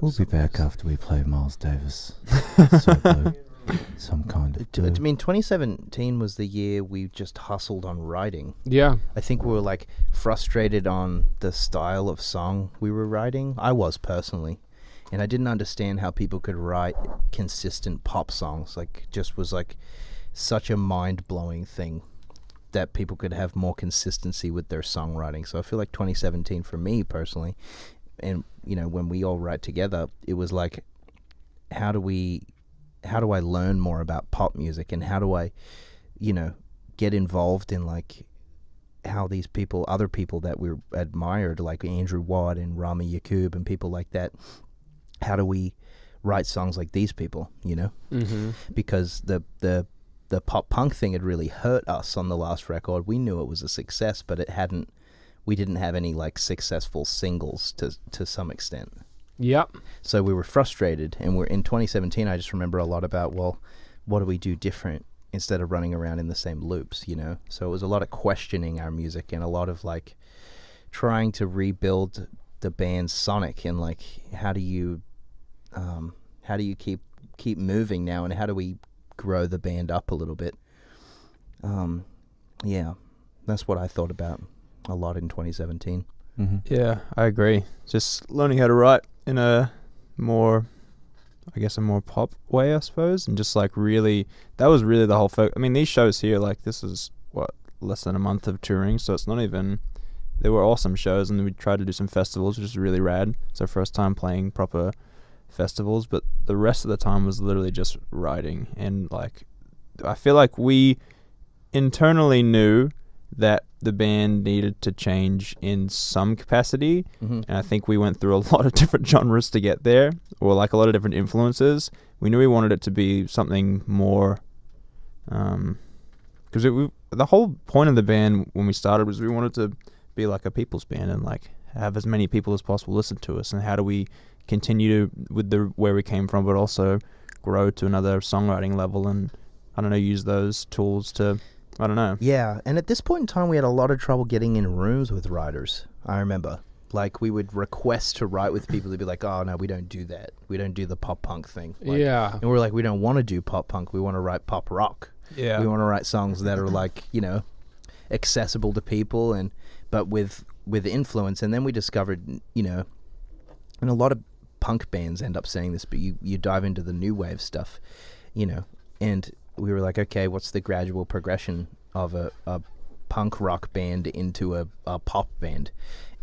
We'll be back after we play Miles Davis. Some kind of... I mean, 2017 was the year we just hustled on writing. Yeah. I think we were, like, frustrated on the style of song we were writing. I was, personally. And I didn't understand how people could write consistent pop songs. Like, just was, like, such a mind-blowing thing that people could have more consistency with their songwriting. So I feel like 2017 for me, personally, and, you know, when we all write together, it was like, how do I learn more about pop music, and how do I, you know, get involved in, like, how these people, other people that we admired, like Andrew Watt and Rami Yacoub and people like that, how do we write songs like these people, you know? Mm-hmm. Because the pop punk thing had really hurt us on the last record. We knew it was a success, but we didn't have any, like, successful singles to some extent. Yep. So we were frustrated, and we're in 2017. I just remember a lot about, well, what do we do different instead of running around in the same loops, you know? So it was a lot of questioning our music and a lot of, like, trying to rebuild the band's sonic, and, like, how do you keep moving now, and how do we grow the band up a little bit? Yeah, that's what I thought about a lot in 2017. Mm-hmm. Yeah, I agree. Just learning how to write in a more pop way, I suppose, and just, like, really, that was really the whole I mean, these shows here, like, this is, less than a month of touring, so it's not even, they were awesome shows, and we tried to do some festivals, which is really rad. It's our first time playing proper festivals, but the rest of the time was literally just writing, and, like, I feel like we internally knew that the band needed to change in some capacity, Mm-hmm. and I think we went through a lot of different genres to get there, or, like, a lot of different influences. We knew we wanted it to be something more, because the whole point of the band when we started was we wanted to be like a people's band and, like, have as many people as possible listen to us, and how do we continue with where we came from, but also grow to another songwriting level, and, I don't know, use those tools to, I don't know. Yeah, and at this point in time, we had a lot of trouble getting in rooms with writers. I remember, like, we would request to write with people to be like, oh, no, we don't do that. We don't do the pop punk thing. Like, Yeah. And we're like, we don't want to do pop punk. We want to write pop rock. Yeah. We want to write songs that are, like, you know, accessible to people, but with influence. And then we discovered, you know, and a lot of punk bands end up saying this, but you dive into the new wave stuff, you know, and we were like, okay, what's the gradual progression of a punk rock band into a pop band?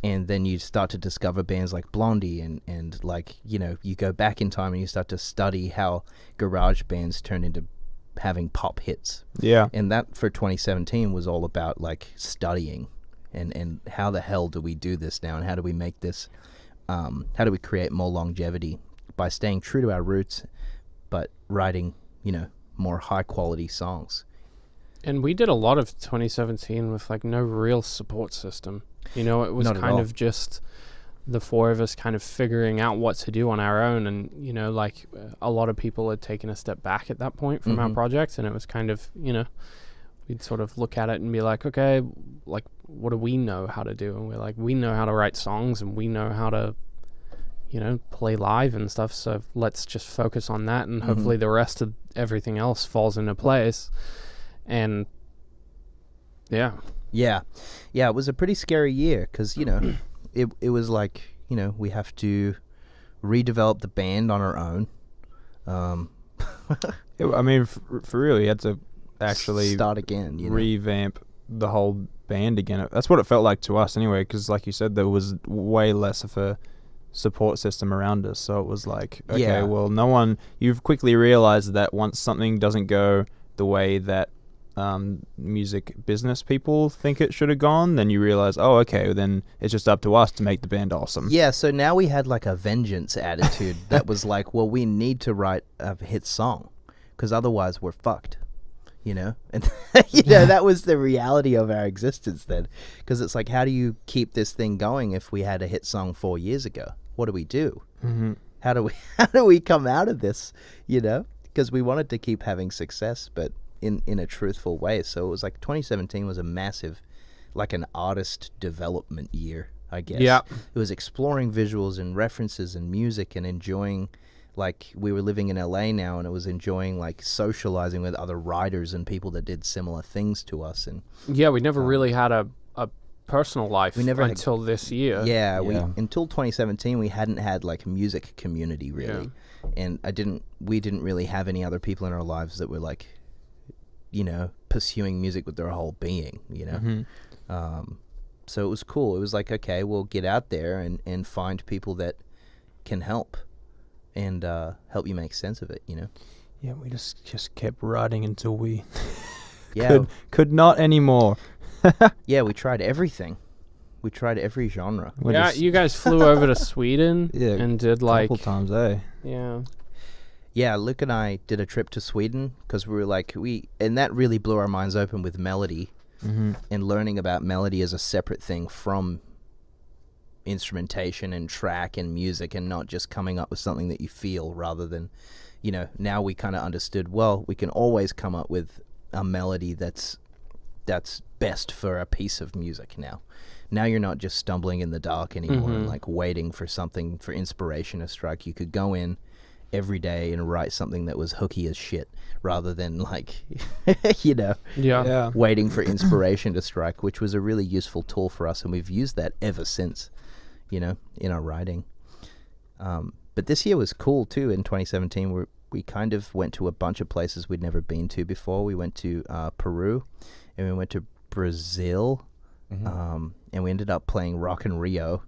And then you start to discover bands like Blondie and, like, you know, you go back in time and you start to study how garage bands turn into having pop hits. Yeah. And that for 2017 was all about, like, studying and how the hell do we do this now, and how do we make this, how do we create more longevity by staying true to our roots, but writing, you know, more high quality songs. And we did a lot of 2017 with, like, no real support system. You know, it was Not at kind all. of just the four of us kind of figuring out what to do on our own. And, you know, like, a lot of people had taken a step back at that point from our Mhm. projects, and it was kind of, you know, we'd sort of look at it and be like, okay, like, what do we know how to do? And we're like, we know how to write songs, and we know how to, you know, play live and stuff, so let's just focus on that, and hopefully the rest of everything else falls into place. And yeah, it was a pretty scary year because, you know, it was like, you know, we have to redevelop the band on our own. I mean, for real, you had to actually start again, you know? revamp the whole band again. That's what it felt like to us anyway, because, like you said, there was way less of a support system around us. So it was like, okay, Yeah. well, you've quickly realized that once something doesn't go the way that music business people think it should have gone, then you realize, oh, okay, then it's just up to us to make the band awesome. Yeah, so now we had, like, a vengeance attitude that was like, well, we need to write a hit song because otherwise we're fucked, you know? And, you know, that was the reality of our existence then, because it's like, how do you keep this thing going if we had a hit song 4 years ago? What do we do? Mm-hmm. How do we come out of this, you know? Because we wanted to keep having success, but in a truthful way. So it was like 2017 was a massive, like, an artist development year, I guess. Yeah. It was exploring visuals and references and music and enjoying, like, we were living in LA now, and it was enjoying, like, socializing with other writers and people that did similar things to us. And Yeah, we never really had a personal life We never had- until this year. yeah, we Yeah. until 2017 we hadn't had like a music community really, and we didn't really have any other people in our lives that were like, you know, pursuing music with their whole being, you know. So it was cool. It was like, okay, we'll get out there and find people that can help and help you make sense of it, you know. Yeah, we just kept writing until we Yeah, could not anymore. yeah, we tried everything. We tried every genre. We're Yeah, just you guys flew over to Sweden Yeah, and did like couple times, eh? yeah. Yeah, Luke and I did a trip to Sweden because we were like, and that really blew our minds open with melody and learning about melody as a separate thing from instrumentation and track and music, and not just coming up with something that you feel rather than, you know, now we kind of understood, well, we can always come up with a melody that's best for a piece of music now. Now you're not just stumbling in the dark anymore and like waiting for something, for inspiration to strike. You could go in every day and write something that was hooky as shit rather than like, you know, Yeah. waiting for inspiration to strike, which was a really useful tool for us. And we've used that ever since, you know, in our writing. But this year was cool too. In 2017, we kind of went to a bunch of places we'd never been to before. We went to Peru, and we went to Brazil, and we ended up playing Rock in Rio.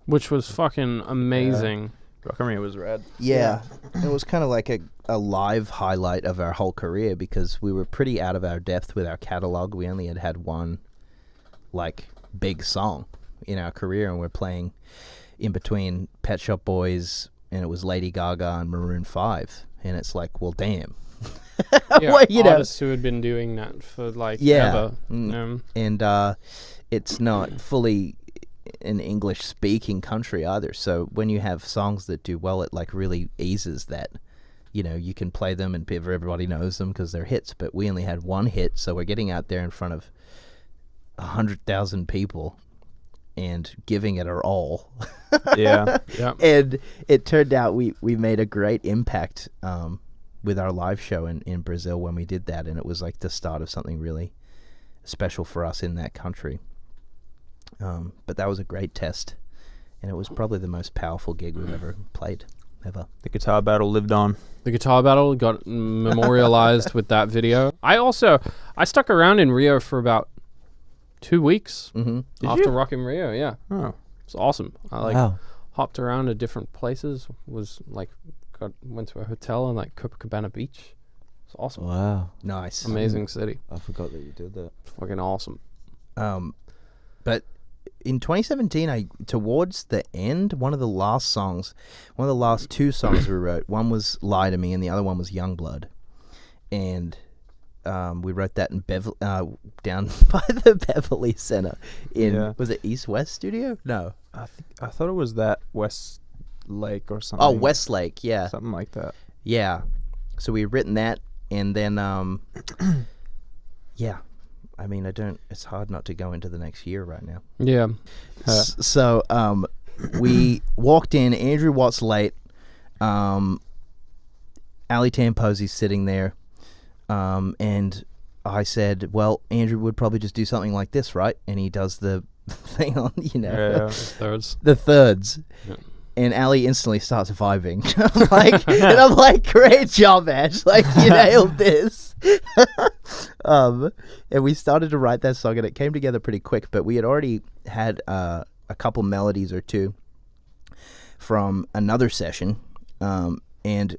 Which was fucking amazing. Rock and Rio was rad. Yeah. It was kind of like a live highlight of our whole career because we were pretty out of our depth with our catalog. We only had one, like, big song in our career, and we're playing in between Pet Shop Boys, and it was Lady Gaga and Maroon 5. And it's like, well, damn. Yeah, Well, you know. artists who had been doing that for like Yeah. ever. And it's not fully an English speaking country either, so when you have songs that do well, it like really eases that, you know, you can play them and everybody knows them because they're hits. But we only had one hit, so we're getting out there in front of 100,000 people and giving it our all. Yeah. Yeah. And it turned out we made a great impact with our live show in Brazil when we did that, and it was like the start of something really special for us in that country. But that was a great test, and it was probably the most powerful gig we've ever played, ever. The guitar battle lived on. The guitar battle got memorialized with that video. I stuck around in Rio for about 2 weeks after Rockin' Rio. Yeah, Oh. it's awesome. I like Wow. hopped around to different places. Was like went to a hotel in like Copacabana Beach. It's awesome. Wow. Nice. Amazing city. I forgot that you did that. Fucking awesome. But in 2017, towards the end, one of the last two songs we wrote, one was Lie to Me and the other one was Youngblood. And we wrote that in down by the Beverly Center in, was it East West Studio? No. I thought it was that West Lake or something. Oh, Westlake, yeah. Something like that. Yeah. So we had written that, and then, yeah. I mean, it's hard not to go into the next year right now. Yeah. So we walked in, Andrew Watt's late, Ali Tamposi's sitting there, and I said, well, Andrew would probably just do something like this, right? And he does the thing on, you know, Yeah. Thirds. the thirds. Yeah. And Ali instantly starts vibing. I'm like, great job, Ash. Like, you nailed this. And we started to write that song, and it came together pretty quick. But we had already had a couple melodies or two from another session. And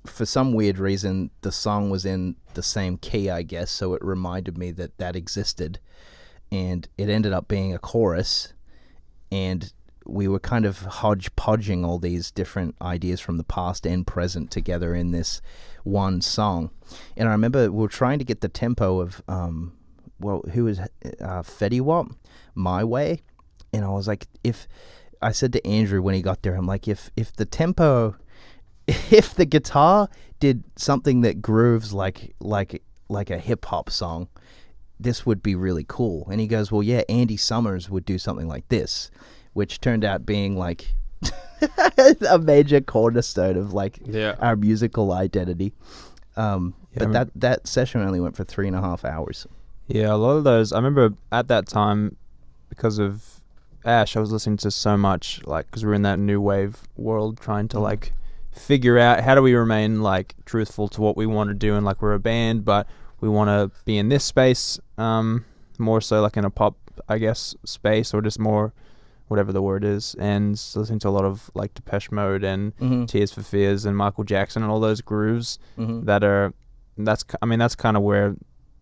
for some weird reason, the song was in the same key, I guess. So it reminded me that existed. And it ended up being a chorus. And we were kind of hodgepodging all these different ideas from the past and present together in this one song. And I remember we were trying to get the tempo of, who was Fetty Wap, My Way. And I was like, I said to Andrew when he got there, I'm like, if the tempo, if the guitar did something that grooves like a hip hop song, this would be really cool. And he goes, well, yeah, Andy Summers would do something like this. which turned out being like a major cornerstone of like Yeah. our musical identity. But that session only went for 3.5 hours. Yeah, a lot of those. I remember at that time, because of Ash, I was listening to so much, like, because we're in that new wave world, trying to like figure out how do we remain like truthful to what we want to do, and like we're a band, but we want to be in this space, more so like in a pop, I guess, space, or just more, whatever the word is, and listening to a lot of like Depeche Mode and Tears for Fears and Michael Jackson and all those grooves that are. That's kind of where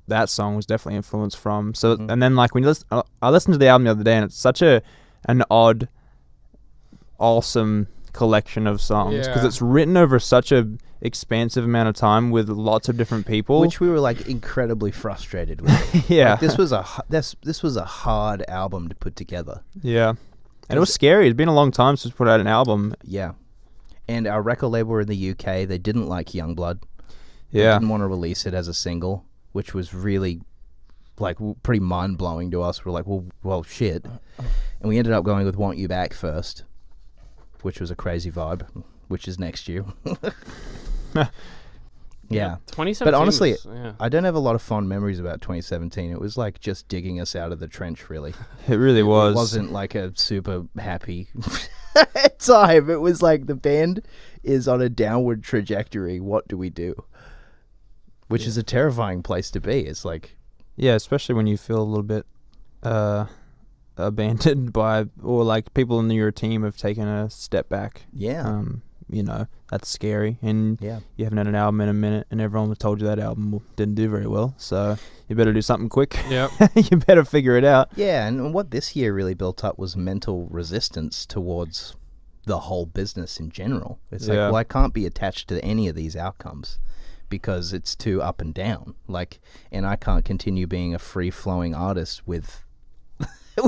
that song was definitely influenced from. So and then like when you listen, I listened to the album the other day, and it's such an odd, awesome collection of songs, because it's written over such a expansive amount of time with lots of different people, which we were like incredibly frustrated with. Yeah, like, this was a hard album to put together. Yeah, and it was scary. It's been a long time since we put out an album. Yeah, and our record label in the UK, they didn't like Youngblood. They Yeah, didn't want to release it as a single, which was really like pretty mind blowing to us. We're like, well, shit, and we ended up going with "Want You Back" first, which was a crazy vibe, which is next year. Yeah. 2017. But honestly, was, I don't have a lot of fond memories about 2017. It was like just digging us out of the trench, really. it really was. It wasn't like a super happy time. It was like the band is on a downward trajectory. What do we do? Which is a terrifying place to be. It's like... Yeah, especially when you feel a little bit abandoned by, or like people in your team have taken a step back. Yeah. You know, that's scary. And Yeah. you haven't had an album in a minute, and everyone told you that album didn't do very well. So you better do something quick. Yep. You better figure it out. Yeah, and what this year really built up was mental resistance towards the whole business in general. It's like, Yeah. well, I can't be attached to any of these outcomes because it's too up and down. Like, and I can't continue being a free-flowing artist with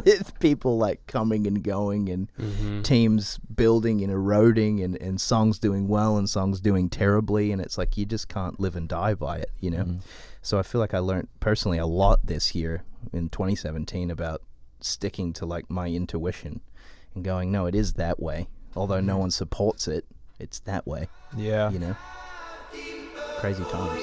with people like coming and going and teams building and eroding and songs doing well and songs doing terribly, and it's like you just can't live and die by it, you know? So I feel like I learned personally a lot this year in 2017 about sticking to like my intuition and going, no, it is that way. Although no one supports it, it's that way, Yeah. you know? Crazy times.